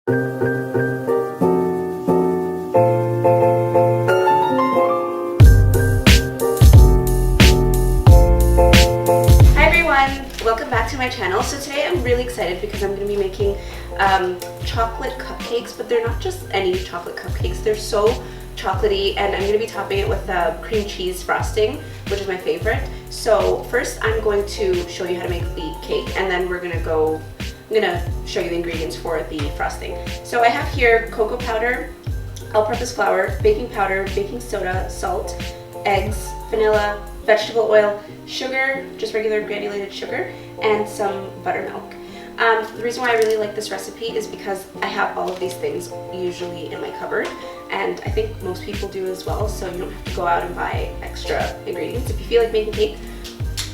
Welcome back to my channel. So today I'm really excited because I'm going to be making chocolate cupcakes, but they're not just any chocolate cupcakes. They're so chocolatey, and I'm going to be topping it with cream cheese frosting, which is my favorite. So first I'm going to show you how to make the cake, and then I'm going to show you the ingredients for the frosting. So I have here cocoa powder, all-purpose flour, baking powder, baking soda, salt, eggs, vanilla, vegetable oil, sugar, just regular granulated sugar, and some buttermilk. The reason why I really like this recipe is because I have all of these things usually in my cupboard, and I think most people do as well, so you don't have to go out and buy extra ingredients. If you feel like making cake,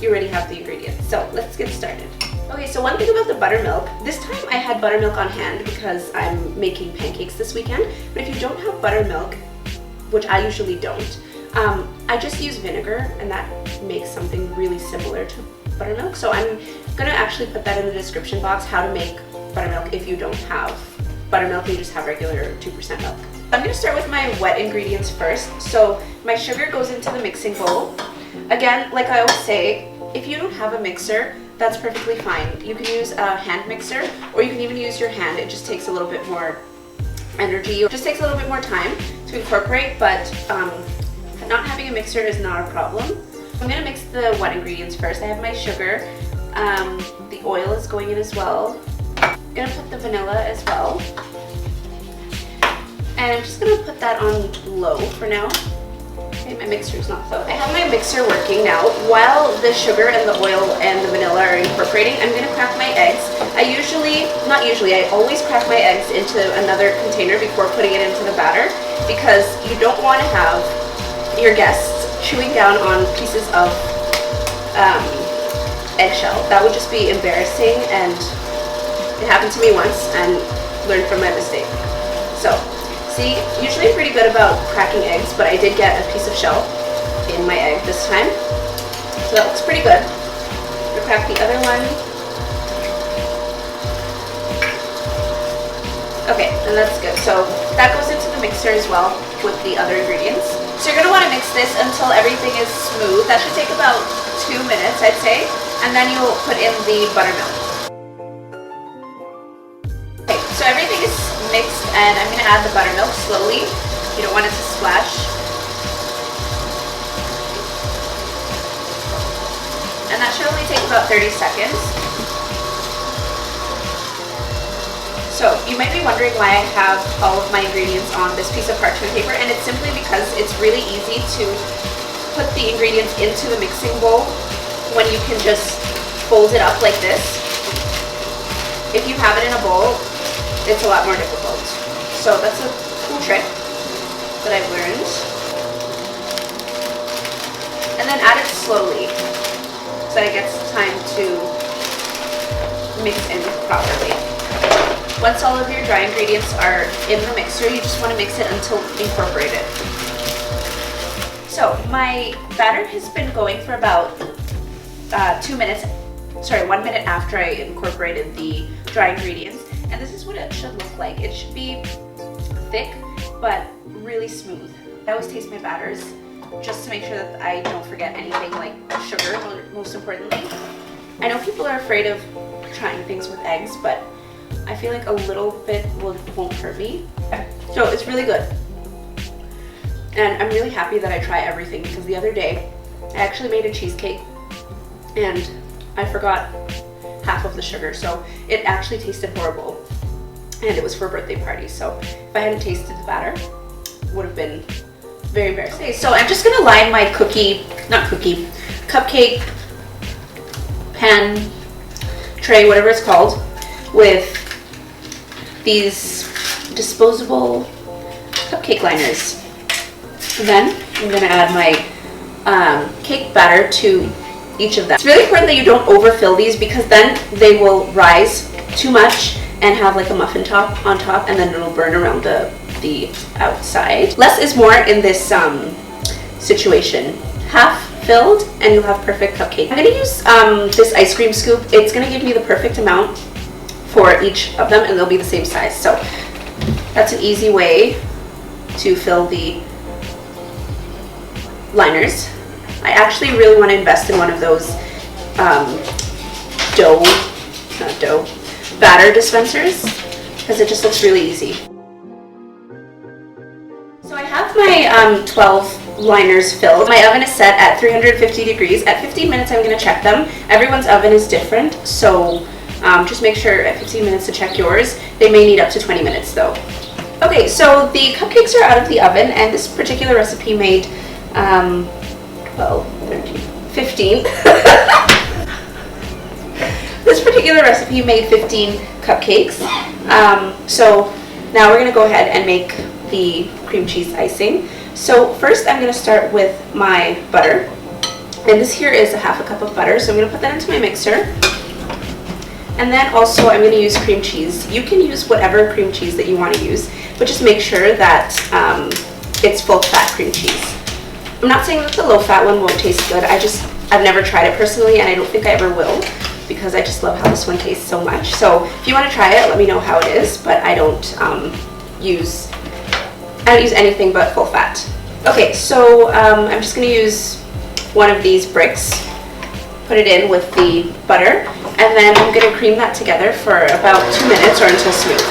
you already have the ingredients. So let's get started. Okay, so one thing about the buttermilk, this time I had buttermilk on hand because I'm making pancakes this weekend, but if you don't have buttermilk, which I usually don't, I just use vinegar, and that makes something really similar to buttermilk. So I'm going to actually put that in the description box, how to make buttermilk if you don't have buttermilk and you just have regular 2% milk. I'm going to start with my wet ingredients first. So my sugar goes into the mixing bowl. Again, like I always say, if you don't have a mixer, that's perfectly fine. You can use a hand mixer, or you can even use your hand. It just takes a little bit more energy. It just takes a little bit more time to incorporate, but not having a mixer is not a problem. I'm going to mix the wet ingredients first. I have my sugar. The oil is going in as well. I'm going to put the vanilla as well. And I'm just going to put that on low for now. Okay, my mixer is not low. I have my mixer working now. While the sugar and the oil and the vanilla are incorporating, I'm going to crack my eggs. I always crack my eggs into another container before putting it into the batter, because you don't want to have your guests chewing down on pieces of eggshell. That would just be embarrassing, and it happened to me once, and learned from my mistake. So, see, usually I'm pretty good about cracking eggs, but I did get a piece of shell in my egg this time. So that looks pretty good. I'm gonna crack the other one. Okay, and that's good. So that goes into the mixer as well with the other ingredients. So you're going to want to mix this until everything is smooth. That should take about 2 minutes, I'd say. And then you'll put in the buttermilk. Okay, so everything is mixed, and I'm going to add the buttermilk slowly. You don't want it to splash. And that should only take about 30 seconds. So you might be wondering why I have all of my ingredients on this piece of parchment paper, and it's simply because it's really easy to put the ingredients into the mixing bowl when you can just fold it up like this. If you have it in a bowl, it's a lot more difficult. So that's a cool trick that I've learned. And then add it slowly so that it gets time to mix in properly. Once all of your dry ingredients are in the mixer, you just want to mix it until incorporated. So my batter has been going for about 1 minute after I incorporated the dry ingredients. And this is what it should look like. It should be thick, but really smooth. I always taste my batters just to make sure that I don't forget anything, like sugar, most importantly. I know people are afraid of trying things with eggs, but I feel like a little bit won't hurt me. So it's really good. And I'm really happy that I try everything, because the other day I actually made a cheesecake and I forgot half of the sugar, so it actually tasted horrible. And it was for a birthday party, so if I hadn't tasted the batter, it would have been very embarrassing. Okay, so I'm just gonna line my cupcake pan tray, whatever it's called, with these disposable cupcake liners. And then I'm going to add my cake batter to each of them. It's really important that you don't overfill these, because then they will rise too much and have like a muffin top on top, and then it'll burn around the outside. Less is more in this situation. Half filled and you'll have perfect cupcake. I'm going to use this ice cream scoop. It's going to give me the perfect amount for each of them, and they'll be the same size. So that's an easy way to fill the liners. I actually really want to invest in one of those batter dispensers, because it just looks really easy. So I have my 12 liners filled. My oven is set at 350 degrees. At 15 minutes I'm going to check them. Everyone's oven is different, so just make sure at 15 minutes to check yours. They may need up to 20 minutes though. Okay, so the cupcakes are out of the oven, and this particular recipe made, 15. This particular recipe made 15 cupcakes. So now we're going to go ahead and make the cream cheese icing. So first I'm going to start with my butter, and this here is a half a cup of butter, so I'm going to put that into my mixer. And then also I'm going to use cream cheese. You can use whatever cream cheese that you want to use, but just make sure that it's full fat cream cheese. I'm not saying that the low fat one won't taste good. I've never tried it personally, and I don't think I ever will, because I just love how this one tastes so much. So if you want to try it, let me know how it is, but I don't use anything but full fat. Okay, so I'm just going to use one of these bricks, put it in with the butter, and then I'm going to cream that together for about 2 minutes or until smooth.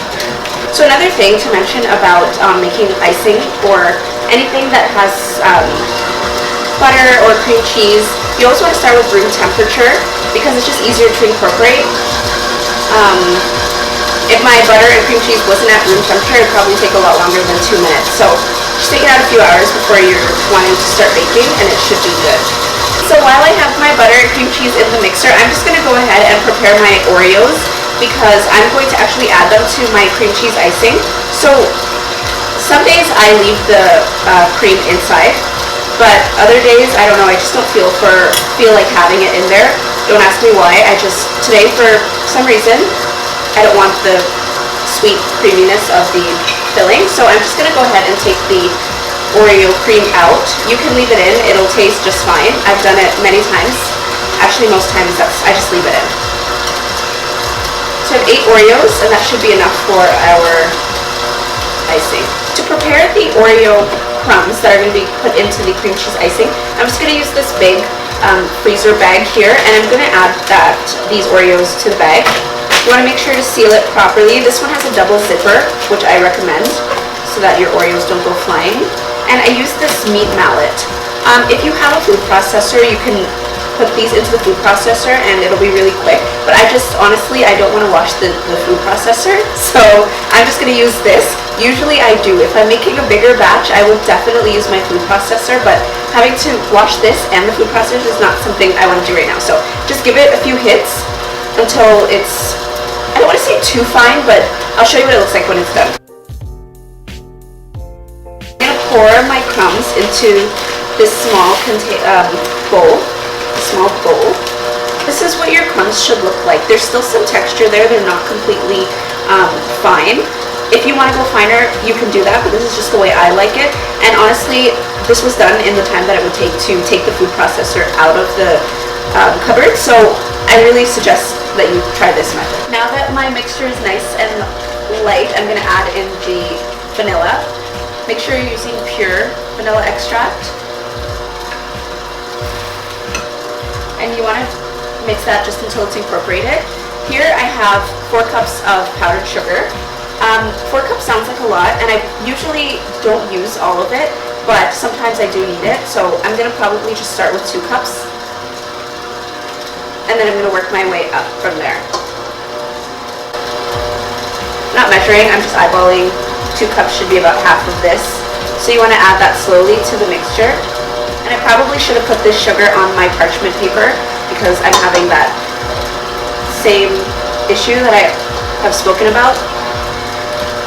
So another thing to mention about making icing or anything that has butter or cream cheese, you always want to start with room temperature, because it's just easier to incorporate. If my butter and cream cheese wasn't at room temperature, it'd probably take a lot longer than 2 minutes. So just take it out a few hours before you're wanting to start baking, and it should be good. So while I have my butter and cream cheese in the mixer, I'm just going to go ahead and prepare my Oreos, because I'm going to actually add them to my cream cheese icing. So some days I leave the cream inside, but other days, I don't know, I just don't feel like having it in there. Don't ask me why. Today for some reason, I don't want the sweet creaminess of the filling, so I'm just going to go ahead and take the Oreo cream out. You can leave it in, it'll taste just fine. I've done it many times. Actually, most times I just leave it in. So I have 8 Oreos, and that should be enough for our icing. To prepare the Oreo crumbs that are going to be put into the cream cheese icing, I'm just going to use this big freezer bag here, and I'm going to add these Oreos to the bag. You want to make sure to seal it properly. This one has a double zipper, which I recommend, so that your Oreos don't go flying. And I use this meat mallet. If you have a food processor, you can put these into the food processor and it'll be really quick. But honestly, I don't want to wash the food processor, so I'm just going to use this. Usually I do. If I'm making a bigger batch, I will definitely use my food processor, but having to wash this and the food processor is not something I want to do right now. So just give it a few hits until it's, I don't want to say too fine, but I'll show you what it looks like when it's done. Pour my crumbs into this small bowl. This is what your crumbs should look like. There's still some texture there. They're not completely fine. If you want to go finer, you can do that, but this is just the way I like it. And honestly, this was done in the time that it would take to take the food processor out of the cupboard, so I really suggest that you try this method. Now that my mixture is nice and light, I'm going to add in the vanilla. Make sure you're using pure vanilla extract. And you want to mix that just until it's incorporated. Here I have 4 cups of powdered sugar. 4 cups sounds like a lot, and I usually don't use all of it, but sometimes I do need it, so I'm going to probably just start with 2 cups. And then I'm going to work my way up from there. I'm not measuring, I'm just eyeballing. 2 cups should be about half of this. So you want to add that slowly to the mixture. And I probably should have put this sugar on my parchment paper, because I'm having that same issue that I have spoken about.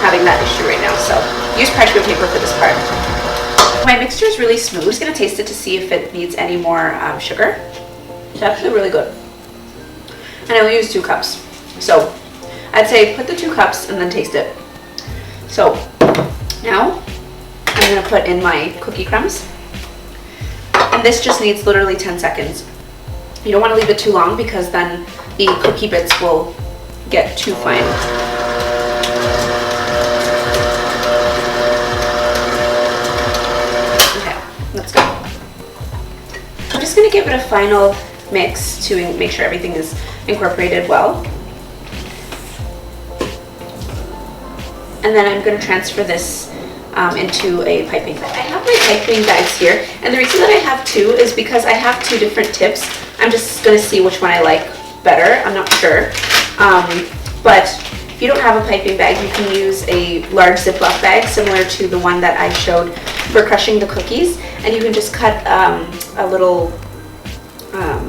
Having that issue right now, so use parchment paper for this part. My mixture is really smooth. I'm just going to taste it to see if it needs any more sugar. It's actually really good. And I only use 2 cups. So I'd say put the 2 cups and then taste it. So now I'm going to put in my cookie crumbs. And this just needs literally 10 seconds. You don't want to leave it too long, because then the cookie bits will get too fine. Okay, let's go. I'm just gonna give it a final mix to make sure everything is incorporated well. And then I'm gonna transfer this into a piping bag. I have my piping bags here, and the reason that I have two is because I have two different tips. I'm just gonna see which one I like better. I'm not sure. But if you don't have a piping bag, you can use a large Ziploc bag similar to the one that I showed for crushing the cookies, and you can just cut a little,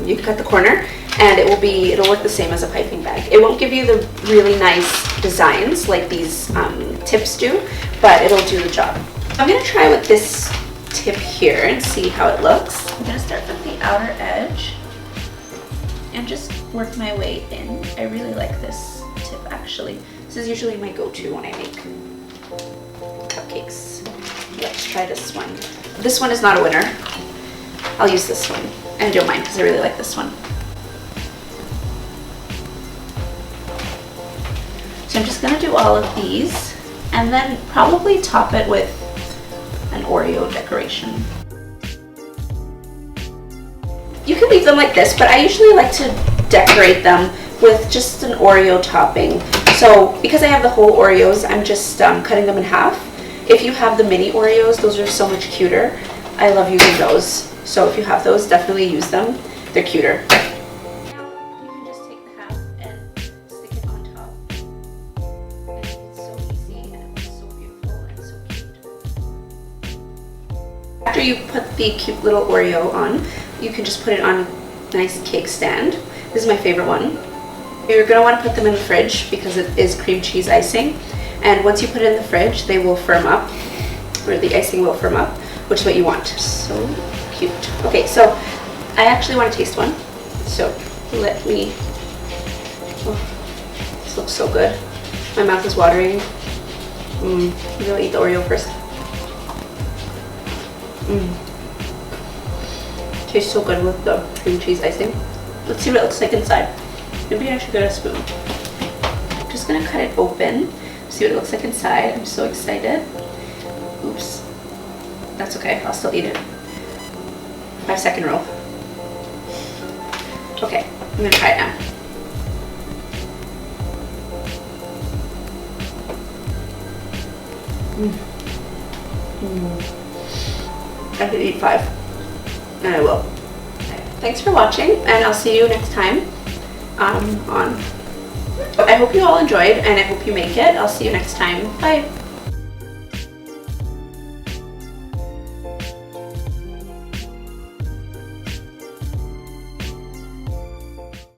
you can cut the corner, and it'll work the same as a piping bag. It won't give you the really nice designs like these tips do, but it'll do the job. I'm gonna try with this tip here and see how it looks. I'm gonna start with the outer edge and just work my way in. I really like this tip actually. This is usually my go-to when I make cupcakes. Let's try this one. This one is not a winner. I'll use this one, and don't mind because I really like this one. So I'm just gonna do all of these and then probably top it with an Oreo decoration. You can leave them like this, but I usually like to decorate them with just an Oreo topping. So because I have the whole Oreos, I'm just cutting them in half. If you have the mini Oreos, those are so much cuter. I love using those. So if you have those, definitely use them. They're cuter. After you put the cute little Oreo on, you can just put it on a nice cake stand. This is my favorite one. You're going to want to put them in the fridge because it is cream cheese icing. And once you put it in the fridge, they will firm up, or the icing will firm up, which is what you want. So cute. Okay, so I actually want to taste one. So let me, oh, this looks so good. My mouth is watering. I'm going to eat the Oreo first. Tastes so good with the cream cheese icing. Let's see what it looks like inside. Maybe I should get a spoon. I'm just gonna cut it open, see what it looks like inside. I'm so excited. Oops. That's okay, I'll still eat it. 5-second rule. Okay, I'm gonna try it now. I could eat 5, and I will. Okay. Thanks for watching, and I'll see you next time I hope you all enjoyed, and I hope you make it. I'll see you next time. Bye.